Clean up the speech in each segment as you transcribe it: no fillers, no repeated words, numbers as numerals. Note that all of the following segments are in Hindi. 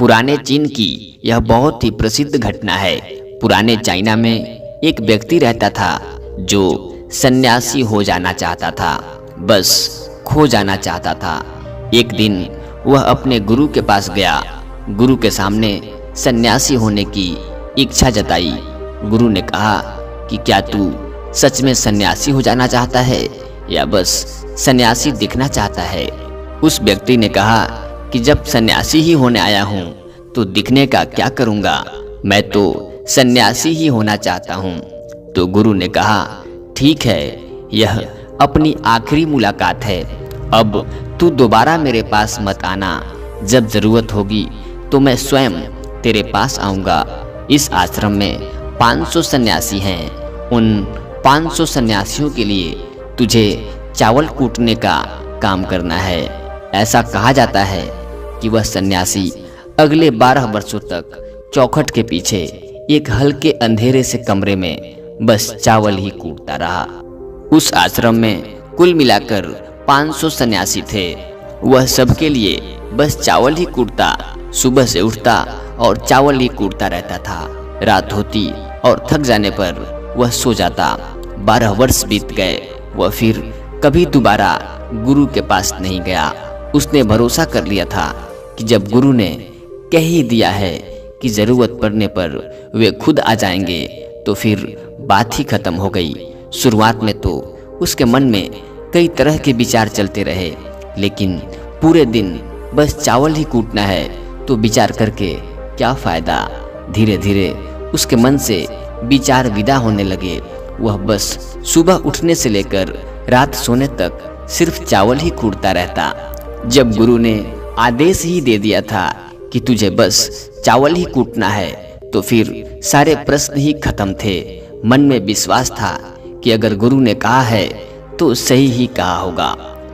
पुराने चीन की यह बहुत ही प्रसिद्ध घटना है। पुराने चाइना में एक व्यक्ति रहता था जो सन्यासी हो जाना चाहता था, बस खो जाना चाहता था। एक दिन वह अपने गुरु के पास गया। गुरु के सामने सन्यासी होने की इच्छा जताई। गुरु ने कहा कि क्या तू सच में सन्यासी हो जाना चाहता है या बस सन्यासी दिखना चाहता है? उस व्यक्ति ने कहा कि जब सन्यासी ही होने आया हूँ तो दिखने का क्या करूँगा, मैं तो सन्यासी ही होना चाहता हूँ। तो गुरु ने कहा ठीक है, यह अपनी आखिरी मुलाकात है, अब तू दोबारा मेरे पास मत आना। जब जरूरत होगी तो मैं स्वयं तेरे पास आऊँगा। इस आश्रम में 500 सन्यासी हैं। उन 500 सन्यासियों के लिए तुझे चावल कूटने का काम करना है। ऐसा कहा जाता है कि वह सन्यासी अगले 12 वर्षों तक चौखट के पीछे एक हल्के अंधेरे से कमरे में बस चावल ही कूटता रहा। उस आश्रम में कुल मिलाकर 500 सन्यासी थे। वह सबके लिए बस चावल ही कूटता, सुबह से उठता और चावल ही कूटता रहता था। रात होती और थक जाने पर वह सो जाता। 12 वर्ष बीत गए। वह फिर कभी दोबारा गुरु के पास नहीं गया। उसने भरोसा कर लिया था कि जब गुरु ने कह ही दिया है कि जरूरत पड़ने पर वे खुद आ जाएंगे तो फिर बात ही खत्म हो गई। शुरुआत में तो उसके मन में कई तरह के विचार चलते रहे, लेकिन पूरे दिन बस चावल ही कूटना है तो विचार करके क्या फायदा। धीरे धीरे उसके मन से विचार विदा होने लगे। वह बस सुबह उठने से लेकर रात सोने तक सिर्फ चावल ही कूटता रहता। जब गुरु ने आदेश ही दे दिया था कि तुझे बस चावल ही कूटना है तो फिर सारे प्रश्न ही खत्म थे। मन में विश्वास था कि अगर गुरु ने कहा है तो सही ही कहा होगा।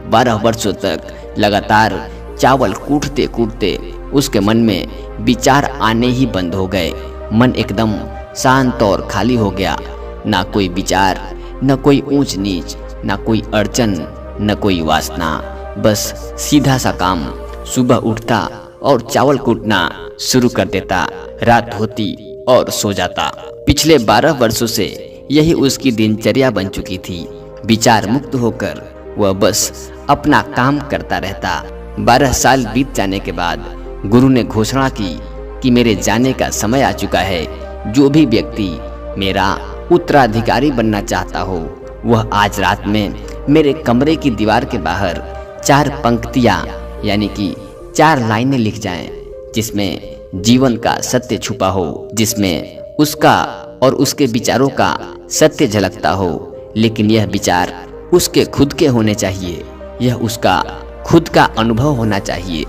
12 वर्षों तक लगातार चावल कूटते कूटते उसके मन में विचार आने ही बंद हो गए। मन एकदम शांत और खाली हो गया। ना कोई विचार, न कोई ऊंच नीच, न कोई अड़चन, न कोई वासना, बस सीधा सा काम। सुबह उठता और चावल कूटना शुरू कर देता, रात होती और सो जाता। पिछले 12 वर्षों से यही उसकी दिनचर्या बन चुकी थी। विचार मुक्त होकर वह बस अपना काम करता रहता। 12 साल बीत जाने के बाद गुरु ने घोषणा की कि मेरे जाने का समय आ चुका है। जो भी व्यक्ति मेरा उत्तराधिकारी बनना चाहता हो वह आज रात में मेरे कमरे की दीवार के बाहर 4 पंक्तियां यानी कि 4 लाइनें लिख जाएं, जिसमें जीवन का सत्य छुपा हो, जिसमें उसका और उसके विचारों का सत्य झलकता हो, लेकिन यह विचार उसके खुद के होने चाहिए। यह उसका खुद का अनुभव होना चाहिए।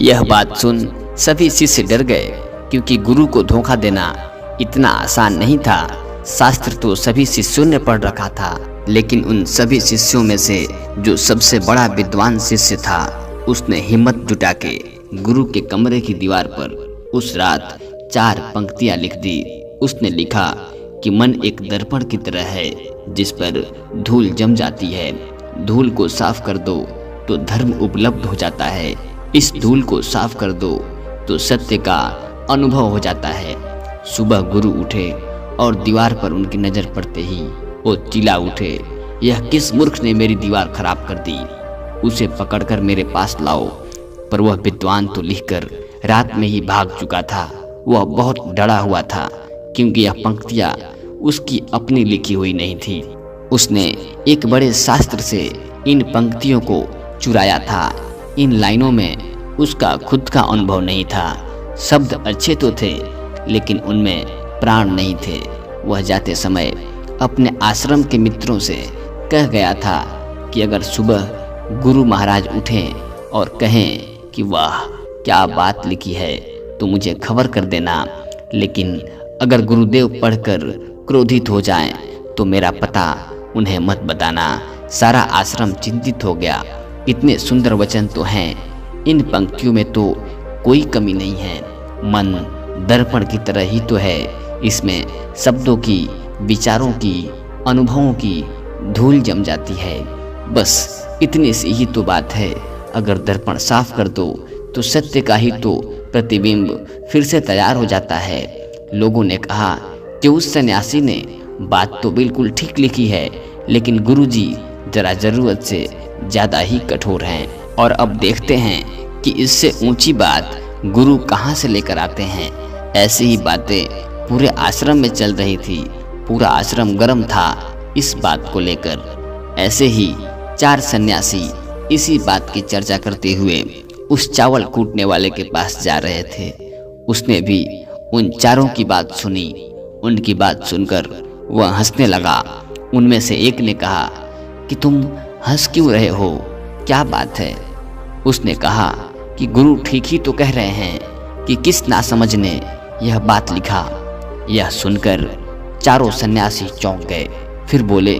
यह बात सुन सभी शिष्य डर गए, क्योंकि गुरु को धोखा देना इतना आसान नहीं था। शास्त्र तो सभी शिष्यों ने पढ़ रखा था, लेकिन उन सभी शिष्यों में से जो सबसे बड़ा विद्वान शिष्य था, उसने हिम्मत जुटा के गुरु के कमरे की दीवार पर उस रात 4 पंक्तियां लिख दी। उसने लिखा कि मन एक दर्पण की तरह है जिस पर धूल जम जाती है। धूल को साफ कर दो तो धर्म उपलब्ध हो जाता है। इस धूल को साफ कर दो तो सत्य का अनुभव हो जाता है। सुबह गुरु उठे और दीवार पर उनकी नजर पड़ते ही वो चिल्ला उठे, यह किस मूर्ख ने मेरी दीवार खराब कर दी, उसे पकड़कर मेरे पास लाओ। पर वह विद्वान तो लिखकर रात में ही भाग चुका था। वह बहुत डरा हुआ था, क्योंकि यह पंक्तियां उसकी अपनी लिखी हुई नहीं थी। उसने एक बड़े शास्त्र से इन पंक्तियों को चुराया था। इन लाइनों में उसका खुद का अनुभव नहीं था। शब्द अच्छे तो थे, लेकिन उनमें प्राण नहीं थे। वह जाते समय अपने आश्रम के मित्रों से कह गया था कि अगर सुबह गुरु महाराज उठें और कहें कि वाह क्या बात लिखी है तो मुझे खबर कर देना, लेकिन अगर गुरुदेव पढ़कर क्रोधित हो जाएं तो मेरा पता उन्हें मत बताना। सारा आश्रम चिंतित हो गया। इतने सुंदर वचन तो हैं, इन पंक्तियों में तो कोई कमी नहीं है। मन दर्पण की तरह ही तो है, इसमें शब्दों की, विचारों की, अनुभवों की धूल जम जाती है। बस इतनी सी ही तो बात है। अगर दर्पण साफ कर दो तो सत्य का ही तो प्रतिबिंब फिर से तैयार हो जाता है। लोगों ने कहा कि उस सन्यासी ने बात तो बिल्कुल ठीक लिखी है, लेकिन गुरुजी जरा जरूरत से ज़्यादा ही कठोर हैं। और अब देखते हैं कि इससे ऊंची बात गुरु कहाँ से लेकर आते हैं। ऐसी ही बातें पूरे आश्रम में चल रही थी। पूरा आश्रम गर्म था इस बात को लेकर। ऐसे ही 4 सन्यासी इसी बात की चर्चा करते हुए उस चावल कूटने वाले के पास जा रहे थे। उसने भी उन चारों की बात सुनी। उनकी बात सुनकर वह हंसने लगा। उनमें से एक ने कहा कि तुम हंस क्यों रहे हो, क्या बात है? उसने कहा कि गुरु ठीक ही तो कह रहे हैं कि किस नासमझ ने यह बात लिखा। यह सुनकर चारों सन्यासी चौंक गए। फिर बोले,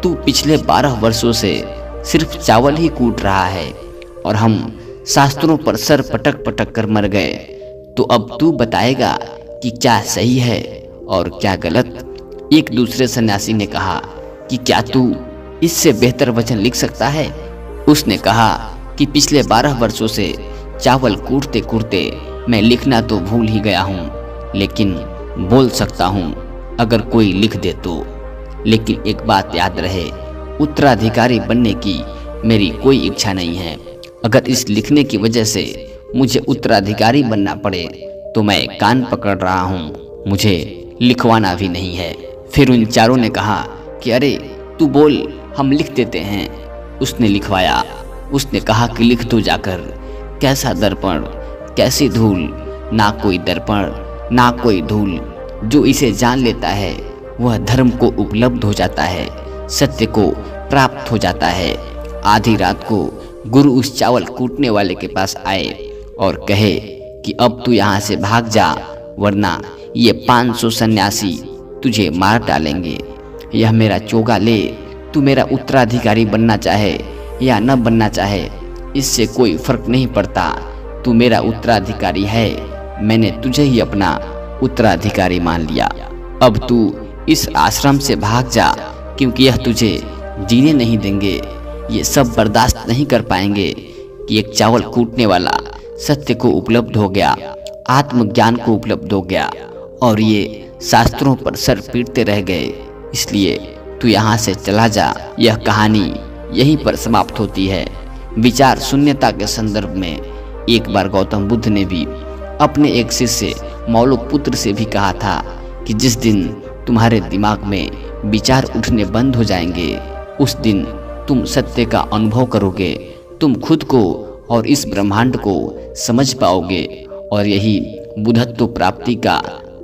तू पिछले 12 वर्षों से सिर्फ चावल ही कूट रहा है और हम शास्त्रों पर सर पटक पटक कर मर गए, तो अब तू बताएगा कि क्या सही है और क्या गलत? एक दूसरे सन्यासी ने कहा कि क्या तू इससे बेहतर वचन लिख सकता है? उसने कहा कि पिछले 12 वर्षों से चावल कूटते कूटते मैं लिखना तो भूल ही गया हूँ, लेकिन बोल सकता हूँ अगर कोई लिख दे तो। लेकिन एक बात याद रहे, उत्तराधिकारी बनने की मेरी कोई इच्छा नहीं है। अगर इस लिखने की वजह से मुझे उत्तराधिकारी बनना पड़े तो मैं कान पकड़ रहा हूँ, मुझे लिखवाना भी नहीं है। फिर उन चारों ने कहा कि अरे तू बोल, हम लिख देते हैं। उसने लिखवाया। उसने कहा कि लिख दो जाकर। कैसा दर्पण, कैसी धूल, ना कोई दर्पण ना कोई धूल। जो इसे जान लेता है वह धर्म को उपलब्ध हो जाता है, सत्य को प्राप्त हो जाता है। आधी रात को गुरु उस चावल कूटने वाले के पास आए और कहे कि अब तू यहाँ से भाग जा, वरना ये 500 सन्यासी तुझे मार डालेंगे। यह मेरा चोगा ले, तू मेरा उत्तराधिकारी बनना चाहे या न बनना चाहे, इससे कोई फर्क नहीं पड़ता। तू मेरा उत्तराधिकारी है, मैंने तुझे ही अपना उत्तराधिकारी मान लिया। अब तू इस आश्रम से भाग जा, क्योंकि यह तुझे जीने नहीं देंगे। ये सब बर्दाश्त नहीं कर पाएंगे कि एक चावल कूटने वाला सत्य को उपलब्ध हो गया, आत्मज्ञान को उपलब्ध हो गया और ये शास्त्रों पर सर पीटते रह गए। इसलिए तू यहाँ से चला जा। यह कहानी यहीं पर समाप्त होती है। विचार शून्यता के संदर्भ में एक बार गौतम बुद्ध ने भी अपने एक शिष्य मौलुकपुत्र से भी कहा था कि जिस दिन तुम्हारे दिमाग में विचार उठने बंद हो जाएंगे, उस दिन तुम सत्य का अनुभव करोगे, तुम खुद को और इस ब्रह्मांड को समझ पाओगे, और यही बुद्धत्व प्राप्ति का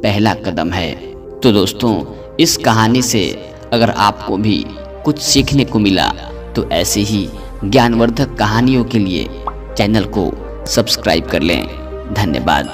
पहला कदम है। तो दोस्तों, इस कहानी से अगर आपको भी कुछ सीखने को मिला तो ऐसे ही ज्ञानवर्धक कहानियों के लिए चैनल को सब्सक्राइब कर लें। धन्यवाद।